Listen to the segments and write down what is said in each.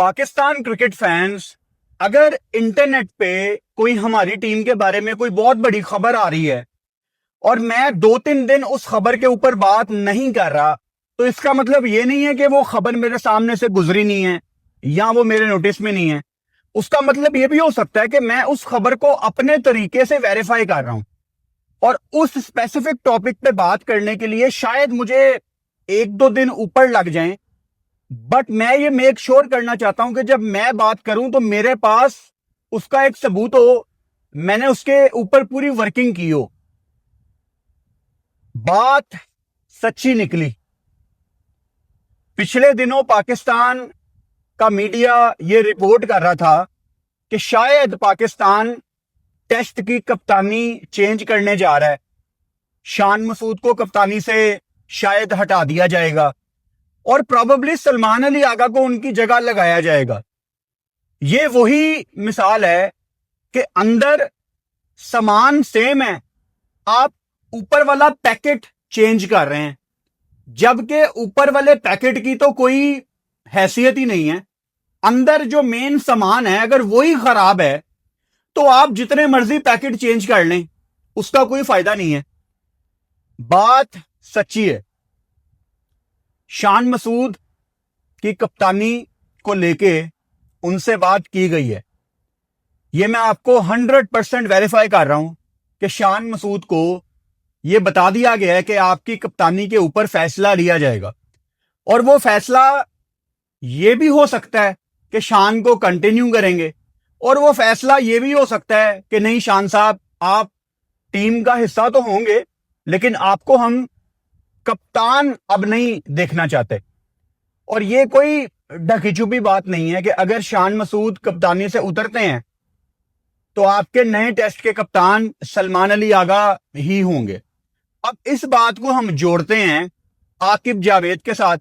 Pakistan cricket fans, अगर internet पे कोई हमारी टीम के बारे में कोई बहुत बड़ी खबर आ रही है और मैं 2-3 दिन उस खबर के ऊपर बात नहीं कर रहा, तो इसका मतलब ये नहीं है कि वो खबर मेरे सामने से गुजरी नहीं है या वो मेरे नोटिस में नहीं है। उसका मतलब ये भी हो सकता है कि मैं उस खबर को अपने तरीके से वेरीफाई कर रहा हूं और उस स्पेसिफिक टॉपिक पे बात करने के लिए शायद मुझे 1-2 दिन ऊपर लग जाएं, बट मैं ये मेक श्योर करना चाहता हूं कि जब मैं बात करूं तो मेरे पास उसका एक सबूत हो, मैंने उसके ऊपर पूरी वर्किंग की हो। बात सच्ची निकली। पिछले दिनों पाकिस्तान का मीडिया ये रिपोर्ट कर रहा था कि शायद पाकिस्तान टेस्ट की कप्तानी चेंज करने जा रहा है। शान मसूद को कप्तानी से शायद हटा दिया जाएगा और प्रोबेबली सलमान अली आगा को उनकी जगह लगाया जाएगा। ये वही मिसाल है कि अंदर सामान सेम है, आप ऊपर वाला पैकेट चेंज कर रहे हैं, जबकि ऊपर वाले पैकेट की तो कोई हैसियत ही नहीं है। अंदर जो मेन सामान है अगर वही खराब है तो आप जितने मर्जी पैकेट चेंज कर लें, उसका कोई फायदा नहीं है। बात सच्ची है। शान मसूद की कप्तानी को लेके उनसे बात की गई है। यह मैं आपको 100% वेरीफाई कर रहा हूं कि शान मसूद को यह बता दिया गया है कि आपकी कप्तानी के ऊपर फैसला लिया जाएगा और वो फैसला यह भी हो सकता है कि शान को कंटिन्यू करेंगे और वो फैसला यह भी हो सकता है कि नहीं शान साहब, आप टीम का हिस्सा तो होंगे लेकिन आपको हम कप्तान अब नहीं देखना चाहते। और ये कोई ढकी छुपी बात नहीं है कि अगर शान मसूद कप्तानी से उतरते हैं तो आपके नए टेस्ट के कप्तान सलमान अली आगा ही होंगे। अब इस बात को हम जोड़ते हैं आकिब जावेद के साथ,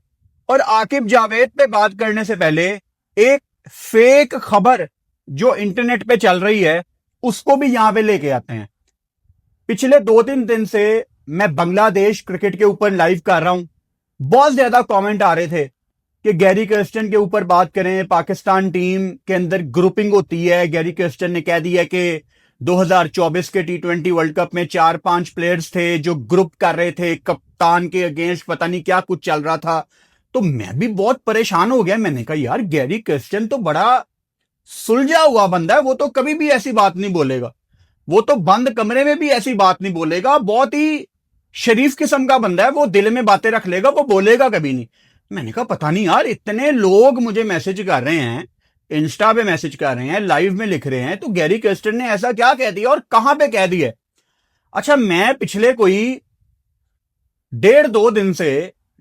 और आकिब जावेद पे बात करने से पहले एक फेक खबर जो इंटरनेट पे चल रही है उसको भी यहां पे लेके आते हैं। पिछले 2-3 दिन से मैं बांग्लादेश क्रिकेट के ऊपर लाइव कर रहा हूं। बहुत ज्यादा कमेंट आ रहे थे कि गैरी कर्स्टन के ऊपर बात करें, पाकिस्तान टीम के अंदर ग्रुपिंग होती है। गैरी कर्स्टन ने कह दिया कि 2024 के T20 वर्ल्ड कप में 4-5 प्लेयर्स थे जो ग्रुप कर रहे थे कप्तान के अगेंस्ट, पता नहीं क्या कुछ चल रहा था। तो मैं भी बहुत परेशान हो गया। मैंने कहा यार, गैरी कर्स्टन तो बड़ा सुलझा हुआ बंदा है, वो तो कभी भी ऐसी बात नहीं बोलेगा, वो तो बंद कमरे में भी ऐसी बात नहीं बोलेगा, बहुत ही शरीफ किस्म का बंदा है, वो दिल में बातें रख लेगा, वो बोलेगा कभी नहीं। मैंने कहा पता नहीं यार, इतने लोग मुझे मैसेज कर रहे हैं, इंस्टा पे मैसेज कर रहे हैं, लाइव में लिख रहे हैं, तो गैरी कर्स्टन ने ऐसा क्या कह दिया और कहां पे कह दिया। अच्छा, मैं पिछले कोई 1.5-2 दिन से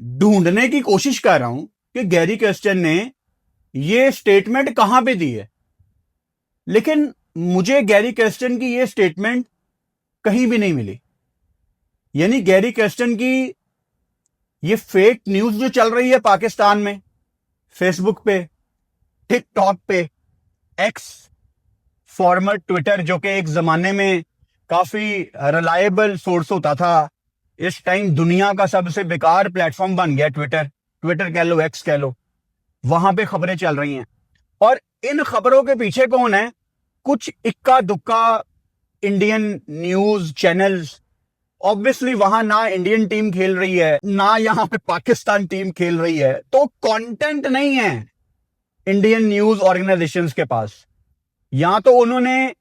ढूंढने की कोशिश कर रहा हूं कि गैरी कर्स्टन ने ये स्टेटमेंट कहां पे दी है, लेकिन मुझे गैरी कर्स्टन की ये स्टेटमेंट कहीं भी नहीं मिली। यानी गैरी कर्स्टन की ये फेक न्यूज जो चल रही है पाकिस्तान में, फेसबुक पे, टिकटॉक पे, एक्स फॉर्मर ट्विटर, जो कि एक जमाने में काफी रिलायबल सोर्स होता था, इस टाइम दुनिया का सबसे बेकार प्लेटफॉर्म बन गया ट्विटर कह लो, एक्स कह लो, वहां पे खबरें चल रही हैं। और इन खबरों के पीछे कौन है? कुछ इक्का दुक्का इंडियन न्यूज चैनल्स। ऑब्वियसली वहां ना इंडियन टीम खेल रही है, ना यहां पे पाकिस्तान टीम खेल रही है, तो कंटेंट नहीं है इंडियन न्यूज ऑर्गेनाइजेशंस के पास। या तो उन्होंने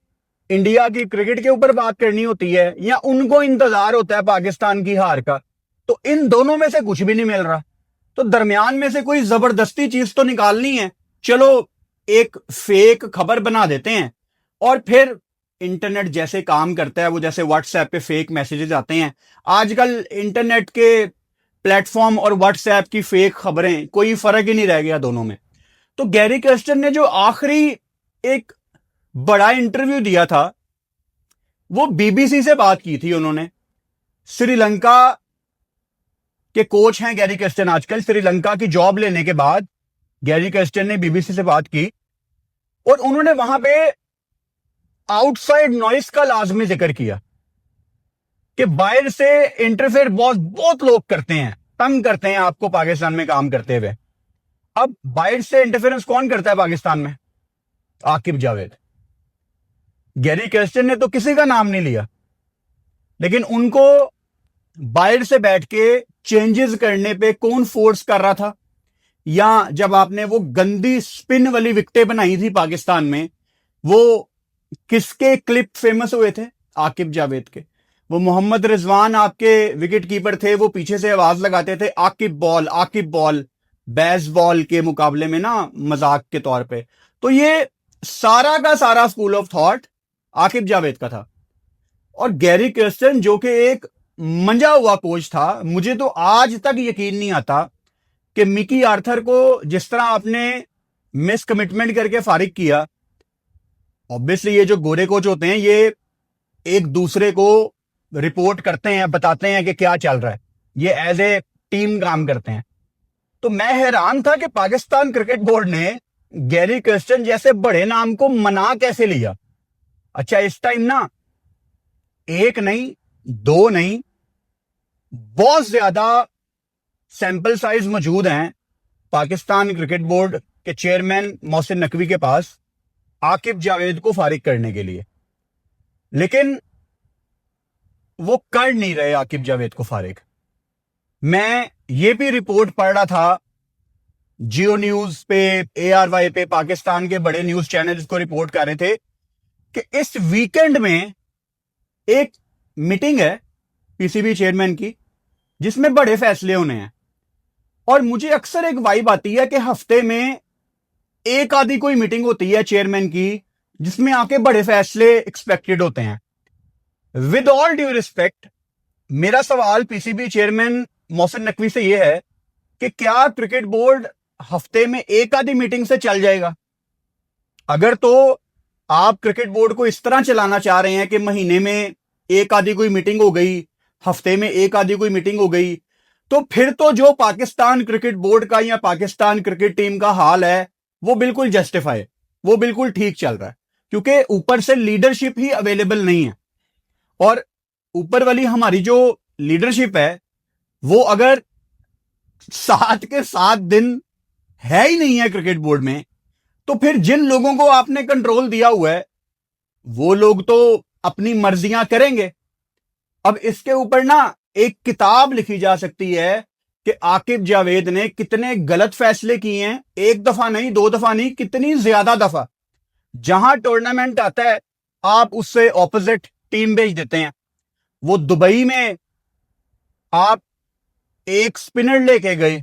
इंडिया की क्रिकेट के ऊपर बात करनी होती है या उनको इंतजार होता है पाकिस्तान की हार का। तो इन दोनों में से कुछ भी नहीं मिल रहा, तो दरमियान में से कोई जबरदस्ती चीज तो निकालनी है। चलो एक फेक खबर बना देते हैं, और फिर इंटरनेट जैसे काम करता है, वो जैसे व्हाट्सएप पे फेक मैसेजेस आते हैं आजकल, इंटरनेट के प्लेटफॉर्म और व्हाट्सएप की फेक खबरें, कोई फर्क ही नहीं रह गया दोनों में। तो गैरी कर्स्टन ने जो आखिरी एक बड़ा इंटरव्यू दिया था, वो बीबीसी से बात की थी उन्होंने। श्रीलंका के कोच हैं गैरी कर्स्टन आजकल। श्रीलंका की जॉब लेने के बाद गैरी कर्स्टन ने बीबीसी से बात की और उन्होंने वहां पे आउटसाइड नॉइस का लाजमी जिक्र किया कि बाहर से इंटरफेयर बहुत लोग करते हैं, तंग करते हैं आपको पाकिस्तान में काम करते हुए। अब बाहर से इंटरफेरेंस कौन करता है पाकिस्तान में? आकिब जावेद। गैरी कर्स्टन ने तो किसी का नाम नहीं लिया, लेकिन उनको बाहर से बैठ के चेंजेस करने पे कौन फोर्स कर रहा था? या जब आपने वो गंदी स्पिन वाली विकेटें बनाई थी पाकिस्तान में, वो किसके क्लिप फेमस हुए थे? आकिब जावेद के। वो मोहम्मद रिजवान आपके विकेट कीपर थे, वो पीछे से आवाज लगाते थे Aqib ball, Aqib ball, base ball के मुकाबले में ना, मजाक के तौर पे। तो ये सारा का सारा school of thought Aqib Javed का था। और गैरी कर्स्टन जो कि एक मंजा हुआ कोच था, मुझे तो आज तक यकीन नहीं आता कि मिकी आर्थर को जिस तरह आपने मिस कमिटमेंट करके फारिग किया। ऑब्वियसली ये जो गोरे कोच होते हैं, ये एक दूसरे को रिपोर्ट करते हैं, बताते हैं कि क्या चल रहा है, ये एज ए टीम काम करते हैं। तो मैं हैरान था कि पाकिस्तान क्रिकेट बोर्ड ने गैरी कर्स्टन जैसे बड़े नाम को मना कैसे लिया। अच्छा, इस टाइम ना एक नहीं, दो नहीं, बहुत ज्यादा सैंपल साइज मौजूद हैं पाकिस्तान क्रिकेट बोर्ड के चेयरमैन मोहसिन नकवी के पास आकिब जावेद को फारिग करने के लिए, लेकिन वो कर नहीं रहे आकिब जावेद को फारिग। मैं ये भी रिपोर्ट पढ़ रहा था, जियो न्यूज पे, ARY पे, पाकिस्तान के बड़े न्यूज चैनल इसको रिपोर्ट कर रहे थे कि इस वीकेंड में एक मीटिंग है PCB चेयरमैन की, जिसमें बड़े फैसले होने हैं। और मुझे अक्सर एक वाइब आती है कि हफ्ते में एक आधी कोई मीटिंग होती है चेयरमैन की, जिसमें आके बड़े फैसले एक्सपेक्टेड होते हैं। विद ऑल ड्यू रिस्पेक्ट, मेरा सवाल PCB चेयरमैन मोहसिन नकवी से यह है कि क्या क्रिकेट बोर्ड हफ्ते में एक आधी मीटिंग से चल जाएगा? अगर तो आप क्रिकेट बोर्ड को इस तरह चलाना चाह रहे हैं कि महीने में एक आधी कोई मीटिंग हो गई, हफ्ते में एक आधी कोई मीटिंग हो गई, तो फिर तो जो पाकिस्तान क्रिकेट बोर्ड का या पाकिस्तान क्रिकेट टीम का हाल है वो बिल्कुल जस्टिफाई, वो बिल्कुल ठीक चल रहा है, क्योंकि ऊपर से लीडरशिप ही अवेलेबल नहीं है। और ऊपर वाली हमारी जो लीडरशिप है वो अगर 7 के 7 दिन है ही नहीं है क्रिकेट बोर्ड में, तो फिर जिन लोगों को आपने कंट्रोल दिया हुआ है वो लोग तो अपनी मर्जियां करेंगे। अब इसके ऊपर ना एक किताब लिखी जा सकती है कि आकिब जावेद ने कितने गलत फैसले किए हैं, एक दफा नहीं, दो दफा नहीं, कितनी ज्यादा दफा। जहां टूर्नामेंट आता है आप उससे ऑपोजिट टीम भेज देते हैं। वो दुबई में आप एक स्पिनर लेके गए,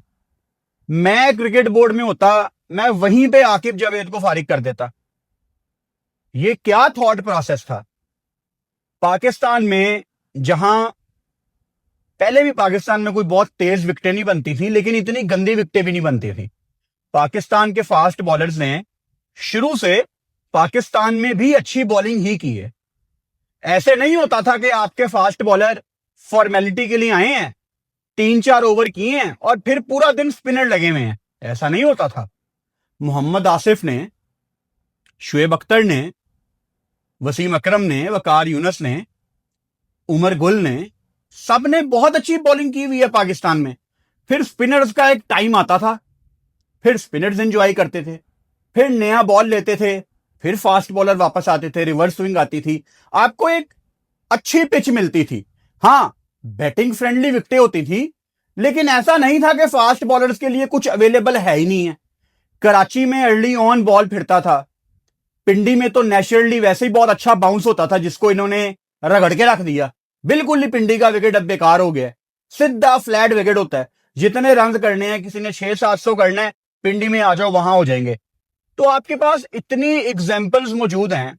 मैं क्रिकेट बोर्ड में होता, मैं वहीं पे आकिब जावेद को फारिग कर देता। ये क्या थॉट प्रोसेस था? पाकिस्तान में, जहां पहले भी पाकिस्तान में कोई बहुत तेज विकेटें नहीं बनती थी, लेकिन इतनी गंदी विकेटें भी नहीं बनती थी। पाकिस्तान के फास्ट बॉलर्स ने शुरू से पाकिस्तान में भी अच्छी बॉलिंग ही की है। ऐसे नहीं होता था कि आपके फास्ट बॉलर फॉर्मेलिटी के लिए आए हैं, 3-4 ओवर किए हैं और फिर पूरा दिन स्पिनर लगे हुए हैं, ऐसा नहीं होता था। मोहम्मद आसिफ ने, शुएब अख्तर ने, वसीम अकरम ने, वकार यूनुस ने, उमर गुल ने, सब ने बहुत अच्छी बॉलिंग की हुई है पाकिस्तान में। फिर स्पिनर्स का एक टाइम आता था, फिर स्पिनर्स एंजॉय करते थे, फिर नया बॉल लेते थे, फिर फास्ट बॉलर वापस आते थे, रिवर्स स्विंग आती थी, आपको एक अच्छी पिच मिलती थी। हां, बैटिंग फ्रेंडली विकेटें होती थी, लेकिन ऐसा नहीं था कि फास्ट बॉलर्स के लिए कुछ अवेलेबल है ही नहीं है। कराची में अर्ली ऑन बॉल फिरता था, पिंडी में तो नेचुरली वैसे ही बहुत अच्छा बाउंस होता था, जिसको इन्होंने रगड़ के रख दिया। बिल्कुल ही पिंडी का विकेट अब बेकार हो गया, सीधा फ्लैट विकेट होता है, जितने रन करने हैं, किसी ने 600-700 करना है, पिंडी में आ जाओ, वहां हो जाएंगे। तो आपके पास इतनी एग्जाम्पल्स मौजूद हैं,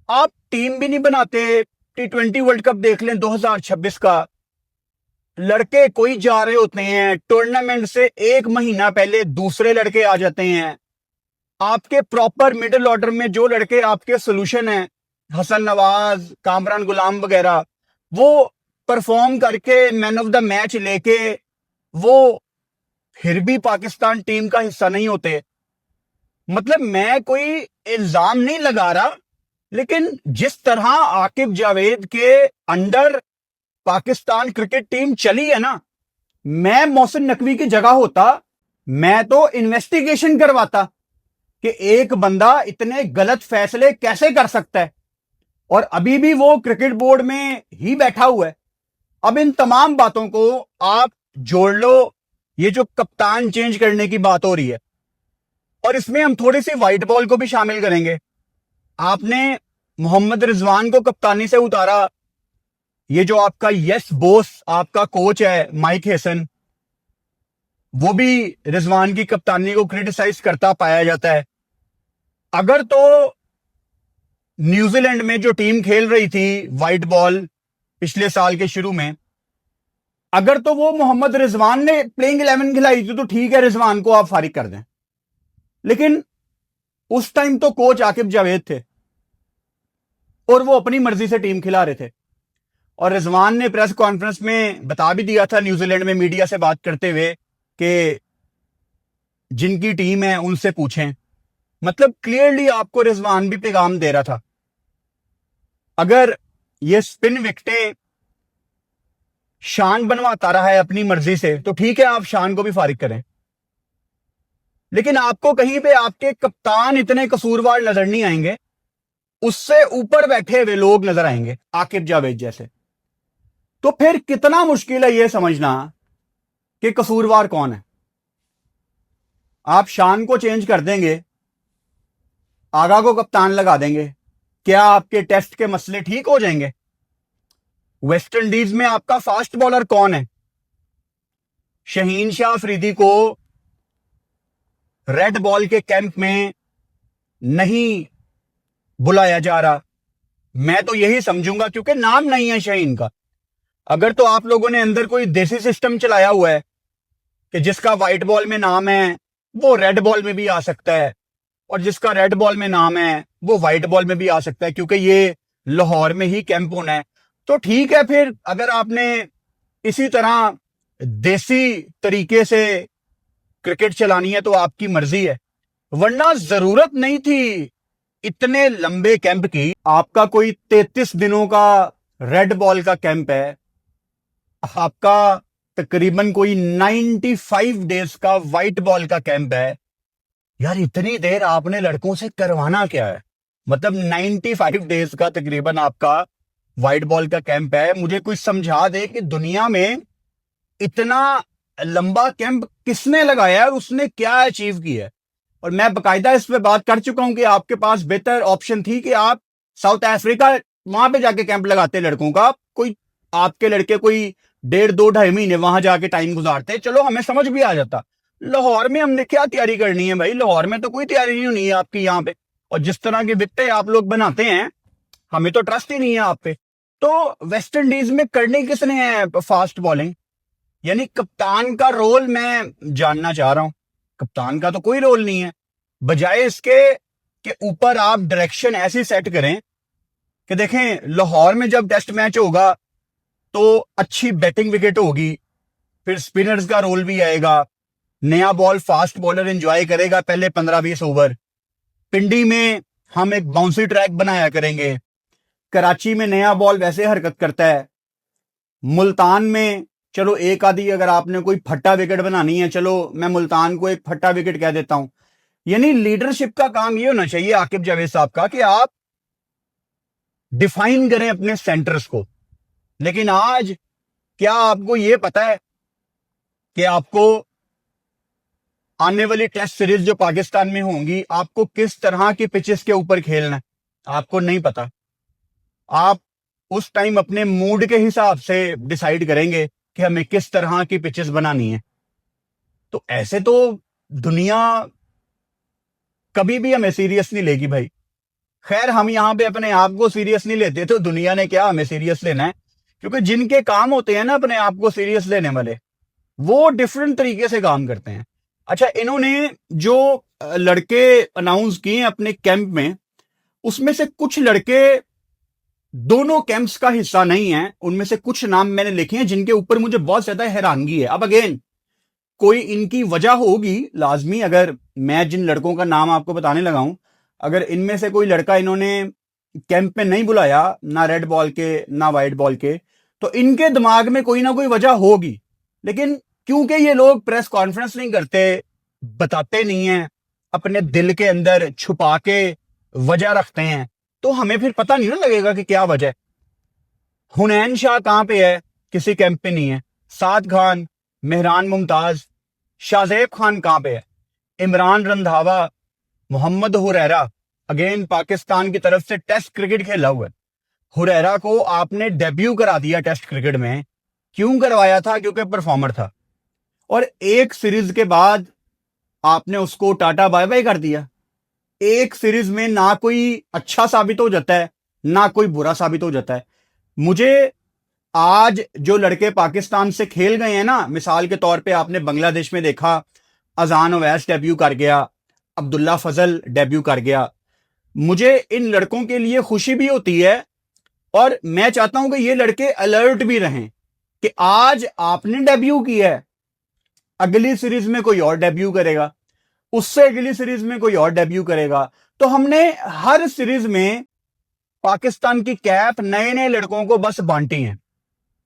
आप टीम भी नहीं बनाते। T20 वर्ल्ड कप देख लें 2026 का, लड़के कोई जा रहे होते हैं, टूर्नामेंट से एक महीना पहले दूसरे लड़के आ जाते हैं। आपके प्रॉपर मिडिल ऑर्डर में जो लड़के आपके सोल्यूशन हैं, हसन नवाज, कामरान गुलाम वगैरह, वो परफॉर्म करके मैन ऑफ द मैच लेके वो फिर भी पाकिस्तान टीम का हिस्सा नहीं होते। मतलब मैं कोई इल्जाम नहीं लगा रहा, लेकिन जिस तरह आकिब जावेद के अंडर पाकिस्तान क्रिकेट टीम चली है ना, मैं मोहसिन नकवी की जगह होता मैं तो इन्वेस्टिगेशन करवाता कि एक बंदा इतने गलत फैसले कैसे कर सकता है, और अभी भी वो क्रिकेट बोर्ड में ही बैठा हुआ है। अब इन तमाम बातों को आप जोड़ लो, ये जो कप्तान चेंज करने की बात हो रही है, और इसमें हम थोड़ी सी व्हाइट बॉल को भी शामिल करेंगे। आपने मोहम्मद रिजवान को कप्तानी से उतारा, ये जो आपका यस बॉस आपका कोच है माइक हेसन, वो भी रिजवान की कप्तानी को क्रिटिसाइज करता पाया जाता है। अगर तो न्यूजीलैंड में जो टीम खेल रही थी व्हाइट बॉल पिछले साल के शुरू में, अगर तो वो मोहम्मद रिजवान ने प्लेइंग 11 खिलाई थी तो ठीक है, रिजवान को आप फारिग कर दें, लेकिन उस टाइम तो कोच आकिब जावेद थे और वो अपनी मर्जी से टीम खिला रहे थे। और रिजवान ने प्रेस कॉन्फ्रेंस में बता भी दिया था न्यूजीलैंड में मीडिया से बात करते हुए कि जिनकी टीम है उनसे पूछें। मतलब क्लियरली आपको रिजवान भी पैगाम दे रहा था, अगर ये स्पिन विकेटें शान बनवाता रहा है अपनी मर्जी से तो ठीक है, आप शान को भी फारिग करें, लेकिन आपको कहीं पे आपके कप्तान इतने कसूरवार नजर नहीं आएंगे, उससे ऊपर बैठे हुए लोग नजर आएंगे आकिब जावेद जैसे। तो फिर कितना मुश्किल है यह समझना कि कसूरवार कौन है। आप शान को चेंज कर देंगे, आगा को कप्तान लगा देंगे, क्या आपके टेस्ट के मसले ठीक हो जाएंगे? वेस्ट इंडीज में आपका फास्ट बॉलर कौन है? शहीन शाह अफरीदी को रेड बॉल के कैंप में नहीं बुलाया जा रहा। मैं तो यही समझूंगा क्योंकि नाम नहीं है शहीन का। अगर तो आप लोगों ने अंदर कोई देसी सिस्टम चलाया हुआ है कि जिसका व्हाइट बॉल में नाम है वो रेड बॉल में भी आ सकता है, और जिसका रेड बॉल में नाम है वो व्हाइट बॉल में भी आ सकता है, क्योंकि ये लाहौर में ही कैंप होना है, तो ठीक है। फिर अगर आपने इसी तरह देसी तरीके से क्रिकेट चलानी है तो आपकी मर्जी है, वरना जरूरत नहीं थी इतने लंबे कैंप की। आपका कोई 33 दिनों का रेड बॉल का कैंप है, आपका तकरीबन कोई 95 डेज का व्हाइट बॉल का कैंप है। यार इतनी देर आपने लड़कों से करवाना क्या है? मतलब 95 डेज का तकरीबन आपका व्हाइट बॉल का कैंप है। मुझे कोई समझा दे कि दुनिया में इतना लंबा कैंप किसने लगाया है और उसने क्या अचीव किया है। और मैं बकायदा इस पे बात कर चुका हूं कि आपके पास बेहतर ऑप्शन थी कि आप साउथ अफ्रीका वहां पे जाके कैंप लगाते लड़कों का। कोई आपके लड़के कोई 1.5-2-2.5 महीने वहां जाके टाइम गुजारते, चलो हमें समझ भी आ जाता। लाहौर में हमने क्या तैयारी करनी है भाई? लाहौर में तो कोई तैयारी नहीं होनी है आपकी यहाँ पे, और जिस तरह की विकेटें आप लोग बनाते हैं हमें तो ट्रस्ट ही नहीं है आप पे। तो वेस्ट इंडीज में करनी किसने है फास्ट बॉलिंग? यानी कप्तान का रोल मैं जानना चाह रहा हूं। कप्तान का तो कोई रोल नहीं है, बजाय इसके कि ऊपर आप डायरेक्शन ऐसी सेट करें कि देखें लाहौर में जब टेस्ट मैच होगा तो अच्छी बैटिंग विकेट होगी, फिर स्पिनर्स का रोल भी आएगा, नया बॉल फास्ट बॉलर एंजॉय करेगा पहले 15-20 ओवर। पिंडी में हम एक बाउंसी ट्रैक बनाया करेंगे, कराची में नया बॉल वैसे हरकत करता है, मुल्तान में चलो एक आधी अगर आपने कोई फट्टा विकेट बनानी है, चलो मैं मुल्तान को एक फट्टा विकेट कह देता हूं। यानी लीडरशिप का काम ये होना चाहिए आकिब जावेद साहब का कि आप डिफाइन करें अपने सेंटर्स को। लेकिन आज क्या आपको यह पता है कि आपको आने वाली टेस्ट सीरीज जो पाकिस्तान में होंगी आपको किस तरह की पिचेस के ऊपर खेलना है? आपको नहीं पता। आप उस टाइम अपने मूड के हिसाब से डिसाइड करेंगे कि हमें किस तरह की पिचेस बनानी है। तो ऐसे तो दुनिया कभी भी हमें सीरियस नहीं लेगी भाई। खैर हम यहां पे अपने आप को सीरियस नहीं लेते तो दुनिया ने क्या हमें सीरियस लेना है? क्योंकि जिनके काम होते हैं ना अपने आप को सीरियस लेने वाले, वो डिफरेंट तरीके से काम करते हैं। अच्छा, इन्होंने जो लड़के अनाउंस किए अपने कैंप में, उसमें से कुछ लड़के दोनों कैंप्स का हिस्सा नहीं है। उनमें से कुछ नाम मैंने लिखे हैं जिनके ऊपर मुझे बहुत ज्यादा हैरानगी है। अब अगेन कोई इनकी वजह होगी लाजमी। अगर मैं जिन लड़कों का नाम आपको बताने लगा हूं, अगर इनमें से कोई लड़का इन्होंने कैंप में नहीं बुलाया, ना रेड बॉल के ना व्हाइट बॉल के, तो इनके दिमाग में कोई ना कोई वजह होगी। लेकिन क्योंकि ये लोग प्रेस कॉन्फ्रेंस नहीं करते, बताते नहीं हैं, अपने दिल के अंदर छुपा के वजह रखते हैं, तो हमें फिर पता नहीं ना लगेगा कि क्या वजह है। हुनैन शाह कहां पे है? किसी कैंप पे नहीं है। साद खान, मेहरान मुमताज, शाहजेब खान कहां पे है? इमरान रंधावा, मोहम्मद हुरैरा, अगेन पाकिस्तान की तरफ से टेस्ट क्रिकेट खेला हुआ है। हुरैरा को आपने डेब्यू करा दिया टेस्ट क्रिकेट में। क्यों करवाया था? क्योंकि परफॉर्मर था। और एक सीरीज के बाद आपने उसको टाटा बाय बाय कर दिया। एक सीरीज में ना कोई अच्छा साबित हो जाता है, ना कोई बुरा साबित हो जाता है। मुझे आज जो लड़के पाकिस्तान से खेल गए हैं ना, मिसाल के तौर पे आपने बांग्लादेश में देखा, अजान ओवैस डेब्यू कर गया, अब्दुल्ला फजल डेब्यू कर गया। मुझे इन लड़कों के लिए खुशी भी होती है और मैं चाहता हूं कि ये लड़के अलर्ट भी रहें कि आज आपने डेब्यू किया है, अगली सीरीज में कोई और डेब्यू करेगा, उससे अगली सीरीज में कोई और डेब्यू करेगा। तो हमने हर सीरीज में पाकिस्तान की कैप नए नए लड़कों को बस बांटी है,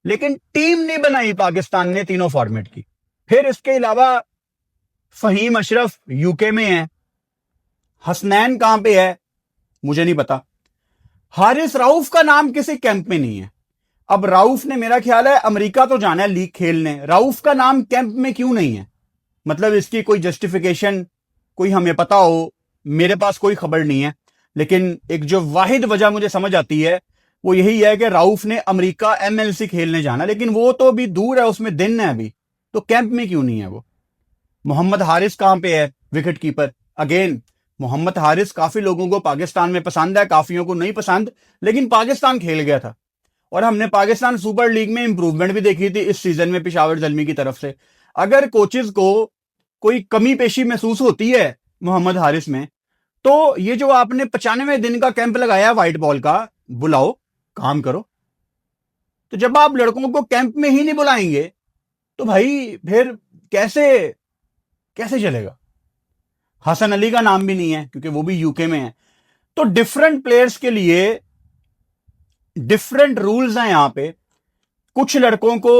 लेकिन टीम नहीं बनाई पाकिस्तान ने तीनों फॉर्मेट की। फिर इसके अलावा फहीम अशरफ यूके में है, हसनैन कहां पे है मुझे नहीं पता, हारिस राउफ का नाम किसी कैंप में नहीं है। अब राउफ ने मेरा ख्याल है अमेरिका तो जाना है लीग खेलने, राउफ का नाम कैंप में क्यों नहीं है? मतलब इसकी कोई जस्टिफिकेशन कोई हमें पता हो, मेरे पास कोई खबर नहीं है। लेकिन एक जो वाहिद वजह मुझे समझ आती है वो यही है कि राउफ ने अमेरिका एमएलसी खेलने जाना, लेकिन वो तो अभी दूर है, उसमें दिन है अभी, तो कैंप में क्यों नहीं है वो? मोहम्मद हारिस कहां पे है, wicket keeper? Again Mohammad Haris काफी लोगों को पाकिस्तान में पसंद है, काफियों को नहीं पसंद, लेकिन पाकिस्तान खेल गया था और हमने पाकिस्तान सुपर लीग में इंप्रूवमेंट भी देखी थी इस सीजन में पेशावर जलमी की तरफ से। अगर कोचेज को कोई कमी पेशी महसूस होती है मोहम्मद हारिस में, तो ये जो आपने 95 दिन का कैंप लगाया व्हाइट बॉल का, बुलाओ, काम करो। तो जब आप लड़कों को कैंप में ही नहीं बुलाएंगे तो भाई फिर कैसे कैसे चलेगा? हसन अली का नाम भी नहीं है क्योंकि वो भी यूके में है। तो डिफरेंट प्लेयर्स के लिए डिफरेंट रूल्स हैं यहां पे। कुछ लड़कों को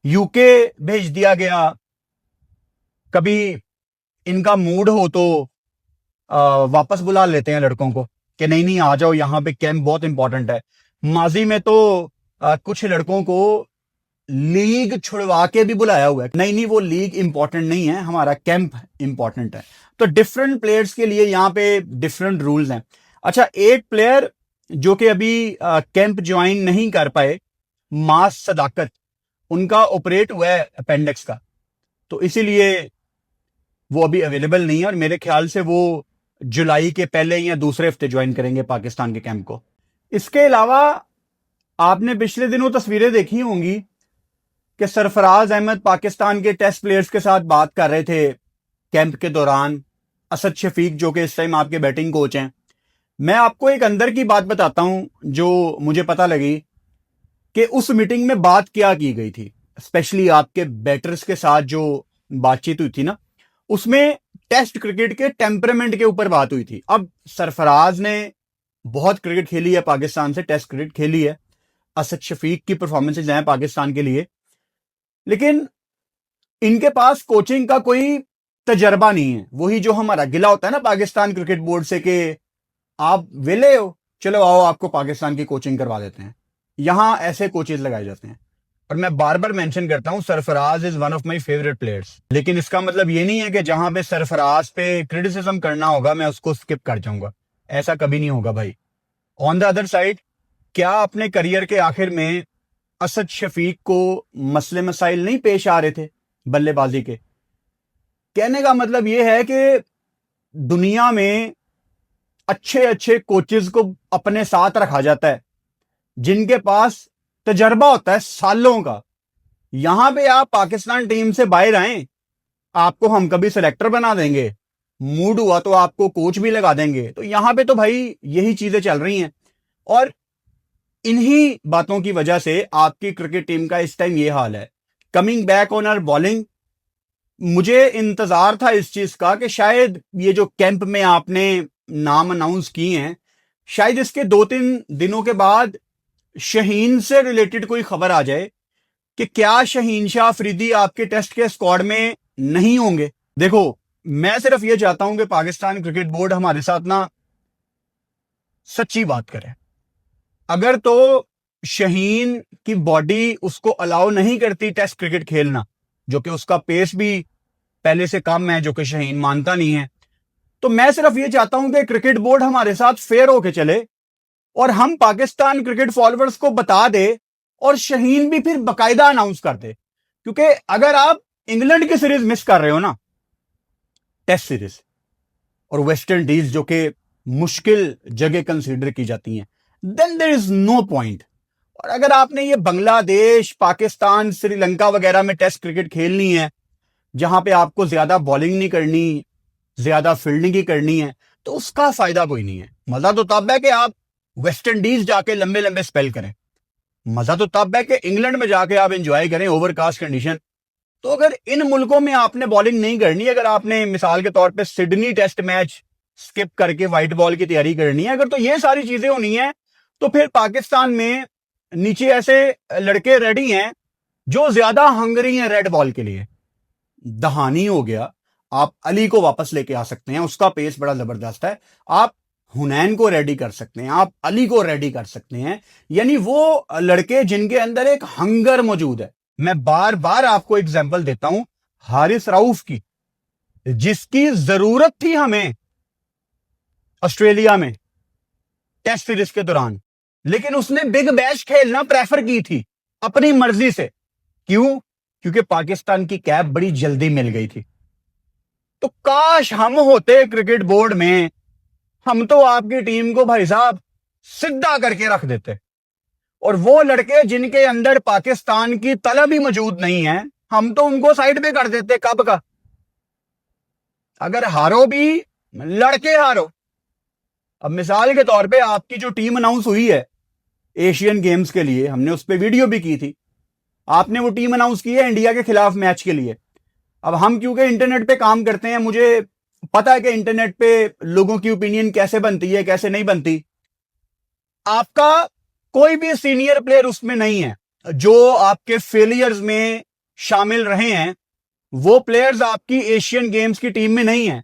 यूके भेज दिया गया, कभी इनका मूड हो तो वापस बुला लेते हैं लड़कों को कि नहीं नहीं आ जाओ, यहां पे कैंप बहुत इंपॉर्टेंट है। माजी में तो कुछ लड़कों को लीग छुड़वा के भी बुलाया हुआ है, नहीं नहीं वो लीग इंपॉर्टेंट नहीं है, हमारा कैंप इंपॉर्टेंट है। तो डिफरेंट प्लेयर्स के लिए यहां पे डिफरेंट रूल्स हैं। अच्छा, एक प्लेयर जो कि अभी कैंप ज्वाइन नहीं कर पाए, मास सदाकत, उनका ऑपरेट हुआ है अपेंडिक्स का, तो इसीलिए वो अभी अवेलेबल नहीं है और मेरे ख्याल से वो जुलाई के पहले या दूसरे हफ्ते ज्वाइन करेंगे पाकिस्तान के कैंप को। इसके अलावा आपने पिछले दिनों तस्वीरें देखी होंगी कि सरफराज अहमद पाकिस्तान के टेस्ट प्लेयर्स के साथ बात कर रहे थे कैंप के दौरान। असद शफीक जो कि इस टाइम आपके बैटिंग कोच हैं, मैं आपको एक अंदर की बात बताता हूं जो मुझे पता लगी कि उस मीटिंग में बात क्या की गई थी, स्पेशली आपके बैटर्स के साथ जो बातचीत हुई थी ना, उसमें टेस्ट क्रिकेट के टेम्परामेंट के ऊपर बात हुई थी। अब सरफराज ने बहुत क्रिकेट खेली है पाकिस्तान से, टेस्ट क्रिकेट खेली है, असद शफीक की परफॉर्मेंसेज हैं पाकिस्तान के लिए, लेकिन इनके पास कोचिंग का कोई तजर्बा नहीं है। वही जो हमारा गिला होता है ना पाकिस्तान क्रिकेट बोर्ड से कि आप वेले हो, चलो आओ आपको पाकिस्तान की कोचिंग करवा देते हैं। यहां ऐसे कोचेज लगाए जाते हैं और मैं बार बार मेंशन करता हूं Sarfaraz is one of my favourite players, लेकिन इसका मतलब ये नहीं है कि जहां पे सरफराज पे क्रिटिसिज्म करना होगा मैं उसको स्किप कर जाऊंगा, ऐसा कभी नहीं होगा भाई। ऑन द अदर साइड, क्या अपने करियर के आखिर में असद शफीक को मसले मसाइल नहीं पेश आ रहे थे बल्लेबाजी के? कहने का मतलब यह है कि दुनिया में अच्छे अच्छे कोचेज को अपने साथ रखा जाता है जिनके पास तजर्बा होता है सालों का। यहां पे आप पाकिस्तान टीम से बाहर आए, आपको हम कभी सिलेक्टर बना देंगे, मूड हुआ तो आपको कोच भी लगा देंगे। तो यहां पे तो भाई यही चीजें चल रही हैं और इन्हीं बातों की वजह से आपकी क्रिकेट टीम का इस टाइम ये हाल है। Coming back on our bowling, मुझे इंतजार था इस चीज का कि शायद ये जो कैंप में आपने नाम अनाउंस किए हैं, शायद इसके 2-3 दिनों के बाद शहीन से रिलेटेड कोई खबर आ जाए कि क्या शहीन शाह अफरीदी आपके टेस्ट के स्क्वाड में नहीं होंगे। देखो, मैं सिर्फ ये चाहता हूं कि पाकिस्तान क्रिकेट बोर्ड हमारे साथ ना सच्ची बात करे। अगर तो शहीन की बॉडी उसको अलाउ नहीं करती टेस्ट क्रिकेट खेलना, जो कि उसका पेस भी पहले से कम है, जो कि शहीन मानता नहीं है, तो मैं सिर्फ ये चाहता हूं कि क्रिकेट बोर्ड हमारे साथ फेयर होके चले और हम पाकिस्तान क्रिकेट फॉलोअर्स को बता दे और शहीन भी फिर बकायदा अनाउंस कर दे। क्योंकि अगर आप इंग्लैंड की सीरीज मिस कर रहे हो ना, टेस्ट सीरीज, और वेस्ट इंडीज जो कि मुश्किल जगह कंसीडर की जाती हैं, then there is no point. और अगर आपने ये बांग्लादेश, पाकिस्तान, श्रीलंका वगैरह में टेस्ट क्रिकेट खेलनी है, जहां पे आपको ज्यादा बॉलिंग नहीं करनी, ज्यादा फील्डिंग ही करनी है, तो उसका फायदा कोई नहीं है। मजा तो तब है कि आप वेस्ट इंडीज जाके लंबे लंबे स्पेल करें, मजा तो तब है कि इंग्लैंड में जाके आप एंजॉय करें ओवरकास्ट कंडीशन। तो अगर इन मुल्कों में आपने बॉलिंग नहीं करनी, अगर आपने मिसाल के तौर पे सिडनी टेस्ट मैच स्किप करके व्हाइट बॉल की तैयारी करनी है, अगर तो ये सारी चीजें होनी है, तो फिर पाकिस्तान में नीचे ऐसे लड़के रेडी हैं जो ज्यादा हंगरी हैं रेड बॉल के लिए। दहानी हो गया, आप अली को वापस लेके आ सकते हैं, उसका पेस बड़ा जबरदस्त है। आप हुनैन को रेडी कर सकते हैं, आप अली को रेडी कर सकते हैं, यानी वो लड़के जिनके अंदर एक हंगर मौजूद है। मैं बार बार आपको एग्जांपल देता हूं हारिस रऊफ की, जिसकी जरूरत थी हमें ऑस्ट्रेलिया में टेस्ट सीरीज के दौरान, लेकिन उसने बिग बैश खेलना प्रेफर की थी अपनी मर्जी से। क्यों? क्योंकि पाकिस्तान की कैप बड़ी जल्दी मिल गई थी। तो काश हम होते क्रिकेट बोर्ड में, हम तो आपकी टीम को भाई साहब सीधा करके रख देते, और वो लड़के जिनके अंदर पाकिस्तान की तलब ही मौजूद नहीं है, हम तो उनको साइड पे कर देते कब का। अगर हारो भी लड़के हारो। अब मिसाल के तौर पे आपकी जो टीम अनाउंस हुई है एशियन गेम्स के लिए, हमने उस पर वीडियो भी की थी, आपने वो टीम अनाउंस की है इंडिया के खिलाफ मैच के लिए। अब हम क्योंकि इंटरनेट पे काम करते हैं, मुझे पता है कि इंटरनेट पे लोगों की ओपिनियन कैसे बनती है, कैसे नहीं बनती। आपका कोई भी सीनियर प्लेयर उसमें नहीं है, जो आपके फेलियर्स में शामिल रहे हैं वो प्लेयर्स आपकी एशियन गेम्स की टीम में नहीं है।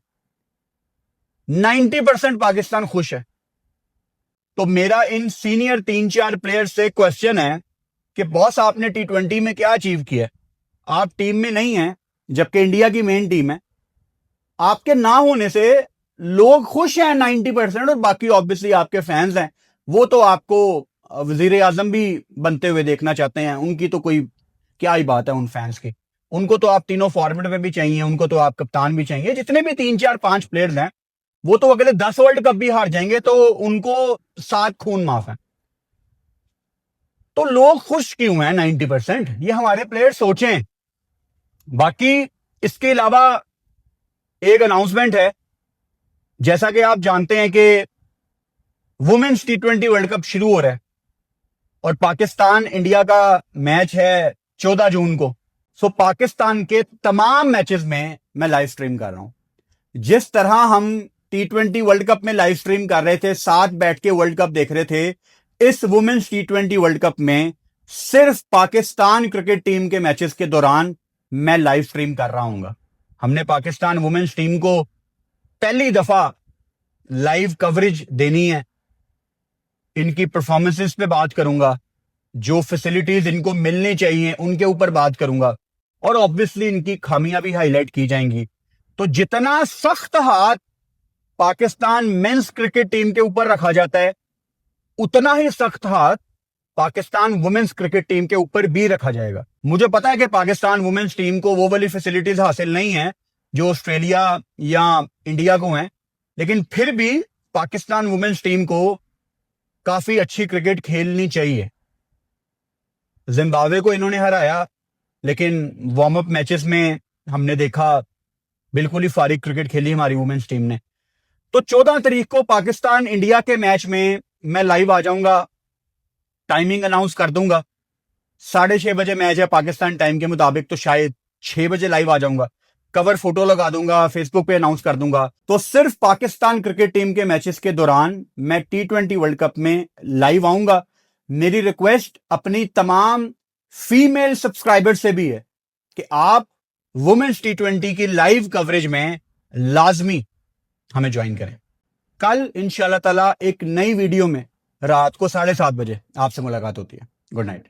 90% पाकिस्तान खुश है। तो मेरा इन सीनियर 3-4 प्लेयर्स से क्वेश्चन है कि बॉस आपने T20 में क्या अचीव किया? आप टीम में नहीं हैं, जबकि इंडिया की मेन टीम है। आपके ना होने से लोग खुश हैं 90%, और बाकी ऑब्वियसली आपके फैंस हैं, वो तो आपको वजीर आजम भी बनते हुए देखना चाहते हैं। उनकी तो कोई क्या ही बात है उन फैंस की, उनको तो आप तीनों फॉर्मेट में भी चाहिए, उनको तो आप कप्तान भी चाहिए। जितने भी 3-4-5 प्लेयर्स हैं, वो तो अगले 10 वर्ल्ड कप भी हार जाएंगे तो उनको 7 खून माफ है। तो लोग खुश क्यों हैं 90%? ये हमारे प्लेयर सोचें। बाकी इसके अलावा एक अनाउंसमेंट है, जैसा कि आप जानते हैं कि वुमेन्स T20 वर्ल्ड कप शुरू हो रहा है और पाकिस्तान इंडिया का मैच है 14 जून को। सो पाकिस्तान के तमाम मैचेस में मैं लाइव स्ट्रीम कर रहा हूं। जिस तरह हम T20 वर्ल्ड कप में लाइव स्ट्रीम कर रहे थे, साथ बैठ के वर्ल्ड कप देख रहे थे, इस वुमेन्स T20 वर्ल्ड कप में सिर्फ पाकिस्तान क्रिकेट टीम के मैचेस के दौरान मैं लाइव स्ट्रीम कर रहा हूं। हमने पाकिस्तान वुमेन्स टीम को पहली दफा लाइव कवरेज देनी है। इनकी परफॉर्मेंसेस पे बात करूंगा, जो फैसिलिटीज इनको मिलनी चाहिए उनके ऊपर बात करूंगा, और ऑब्वियसली इनकी खामियां भी हाईलाइट की जाएंगी। तो जितना सख्त हाथ पाकिस्तान मेंस क्रिकेट टीम के ऊपर रखा जाता है, उतना ही सख्त हाथ पाकिस्तान वुमेन्स क्रिकेट टीम के ऊपर भी रखा जाएगा। मुझे पता है कि पाकिस्तान वुमेन्स टीम को वो वाली फैसिलिटीज हासिल नहीं है जो ऑस्ट्रेलिया या इंडिया को हैं, लेकिन फिर भी पाकिस्तान वुमेन्स टीम को काफी अच्छी क्रिकेट खेलनी चाहिए। जिम्बाब्वे को इन्होंने हराया, लेकिन वार्म अप मैचेस में हमने देखा बिल्कुल ही फारिग क्रिकेट खेली हमारी वुमेन्स टीम ने। तो 14 तारीख को पाकिस्तान इंडिया के मैच में मैं लाइव आ जाऊंगा, टाइमिंग अनाउंस कर दूंगा। 6:30 बजे मैच है पाकिस्तान टाइम के मुताबिक, तो शायद 6 बजे लाइव आ जाऊंगा, कवर फोटो लगा दूंगा, फेसबुक पे अनाउंस कर दूंगा। तो सिर्फ पाकिस्तान क्रिकेट टीम के मैचेस के दौरान मैं T20 वर्ल्ड कप में लाइव आऊंगा। मेरी रिक्वेस्ट अपनी तमाम फीमेल सब्सक्राइबर से भी है कि आप वुमेन्स T20 की लाइव कवरेज में लाजमी हमें ज्वाइन करें। कल इंशाल्लाह ताला एक नई वीडियो में रात को 7:30 बजे आपसे मुलाकात होती है। Good night.